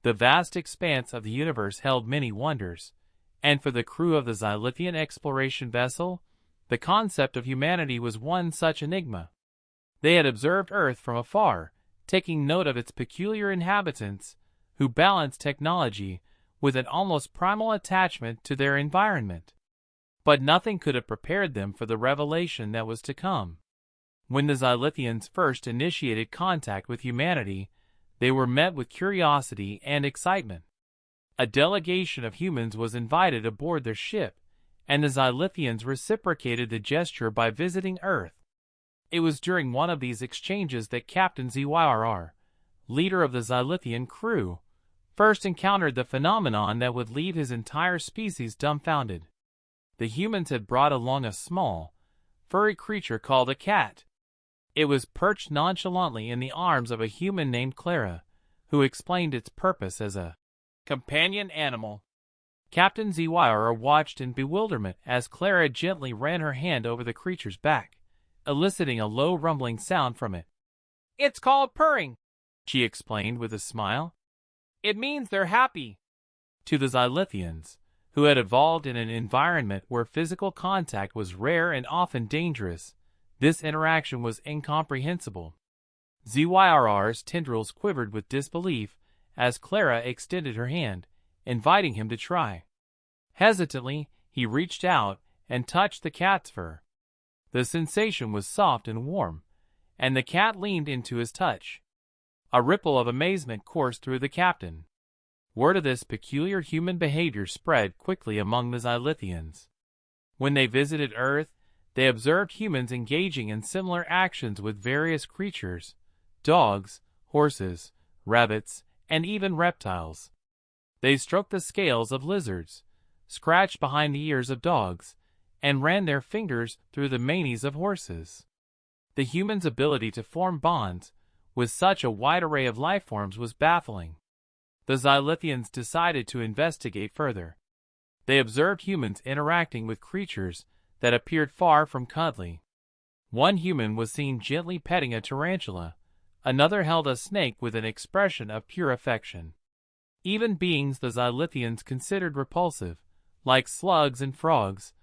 The vast expanse of the universe held many wonders, and for the crew of the Xylithian exploration vessel, the concept of humanity was one such enigma. They had observed Earth from afar, taking note of its peculiar inhabitants, who balanced technology with an almost primal attachment to their environment. But nothing could have prepared them for the revelation that was to come. When the Xylithians first initiated contact with humanity, they were met with curiosity and excitement. A delegation of humans was invited aboard their ship, and the Xylithians reciprocated the gesture by visiting Earth. It was during one of these exchanges that Captain ZYRR, leader of the Xylithian crew, first encountered the phenomenon that would leave his entire species dumbfounded. The humans had brought along a small, furry creature called a cat. It was perched nonchalantly in the arms of a human named Clara, who explained its purpose as a companion animal. Captain ZYRR watched in bewilderment as Clara gently ran her hand over the creature's back, eliciting a low rumbling sound from it. "It's called purring," she explained with a smile. "It means they're happy." To the Xylithians, who had evolved in an environment where physical contact was rare and often dangerous, this interaction was incomprehensible. ZYRR's tendrils quivered with disbelief as Clara extended her hand, inviting him to try. Hesitantly, he reached out and touched the cat's fur. The sensation was soft and warm, and the cat leaned into his touch. A ripple of amazement coursed through the captain. Word of this peculiar human behavior spread quickly among the Xylithians. When they visited Earth, they observed humans engaging in similar actions with various creatures: dogs, horses, rabbits, and even reptiles. They stroked the scales of lizards, scratched behind the ears of dogs, and ran their fingers through the manes of horses. The humans' ability to form bonds with such a wide array of life forms was baffling. The Xylithians decided to investigate further. They observed humans interacting with creatures that appeared far from cuddly. One human was seen gently petting a tarantula, another held a snake with an expression of pure affection. Even beings the Xylithians considered repulsive, like slugs and frogs,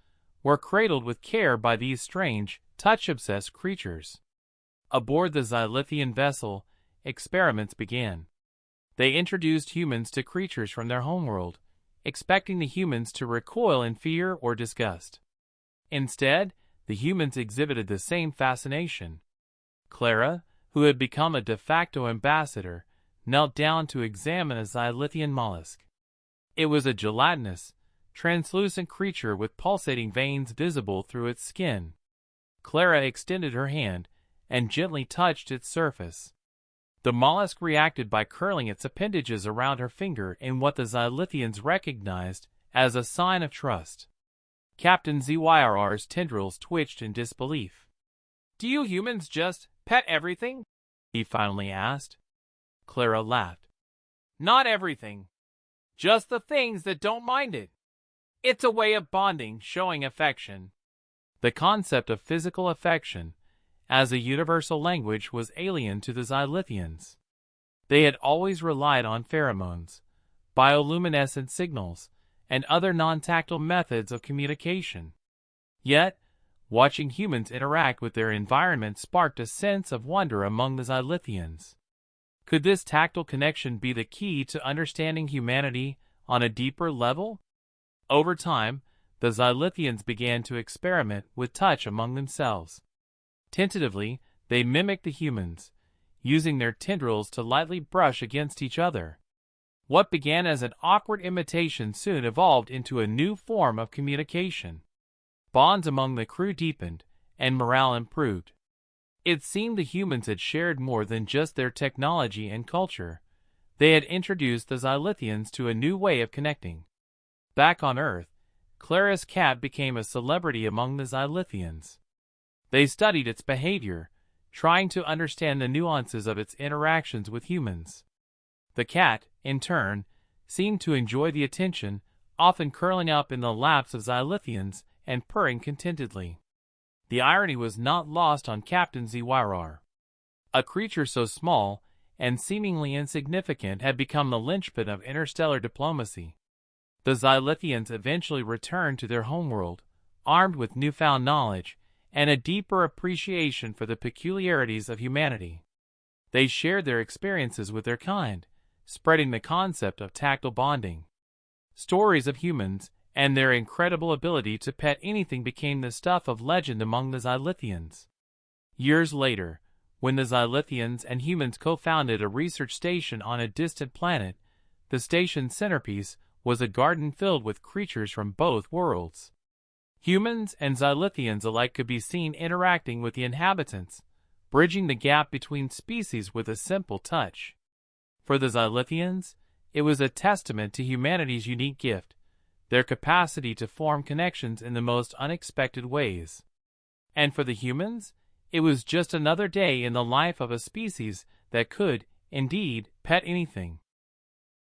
were cradled with care by these strange, touch-obsessed creatures. Aboard the Xylithian vessel, experiments began. They introduced humans to creatures from their homeworld, expecting the humans to recoil in fear or disgust. Instead, the humans exhibited the same fascination. Clara, who had become a de facto ambassador, knelt down to examine a Xylithian mollusk. It was a gelatinous, translucent creature with pulsating veins visible through its skin. Clara extended her hand and gently touched its surface. The mollusk reacted by curling its appendages around her finger in what the Xylithians recognized as a sign of trust. Captain ZYRR's tendrils twitched in disbelief. "Do you humans just pet everything?" he finally asked. Clara laughed. "Not everything. Just the things that don't mind it. It's a way of bonding, showing affection." The concept of physical affection as a universal language was alien to the Xylithians. They had always relied on pheromones, bioluminescent signals, and other non-tactile methods of communication. Yet, watching humans interact with their environment sparked a sense of wonder among the Xylithians. Could this tactile connection be the key to understanding humanity on a deeper level? Over time, the Xylithians began to experiment with touch among themselves. Tentatively, they mimicked the humans, using their tendrils to lightly brush against each other. What began as an awkward imitation soon evolved into a new form of communication. Bonds among the crew deepened, and morale improved. It seemed the humans had shared more than just their technology and culture. They had introduced the Xylithians to a new way of connecting. Back on Earth, Clara's cat became a celebrity among the Xylithians. They studied its behavior, trying to understand the nuances of its interactions with humans. The cat, in turn, seemed to enjoy the attention, often curling up in the laps of Xylithians and purring contentedly. The irony was not lost on Captain ZYRR. A creature so small and seemingly insignificant had become the linchpin of interstellar diplomacy. The Xylithians eventually returned to their homeworld, armed with newfound knowledge and a deeper appreciation for the peculiarities of humanity. They shared their experiences with their kind, spreading the concept of tactile bonding. Stories of humans and their incredible ability to pet anything became the stuff of legend among the Xylithians. Years later, when the Xylithians and humans co-founded a research station on a distant planet, the station's centerpiece was a garden filled with creatures from both worlds. Humans and Xylithians alike could be seen interacting with the inhabitants, bridging the gap between species with a simple touch. For the Xylithians, it was a testament to humanity's unique gift, their capacity to form connections in the most unexpected ways. And for the humans, it was just another day in the life of a species that could, indeed, pet anything.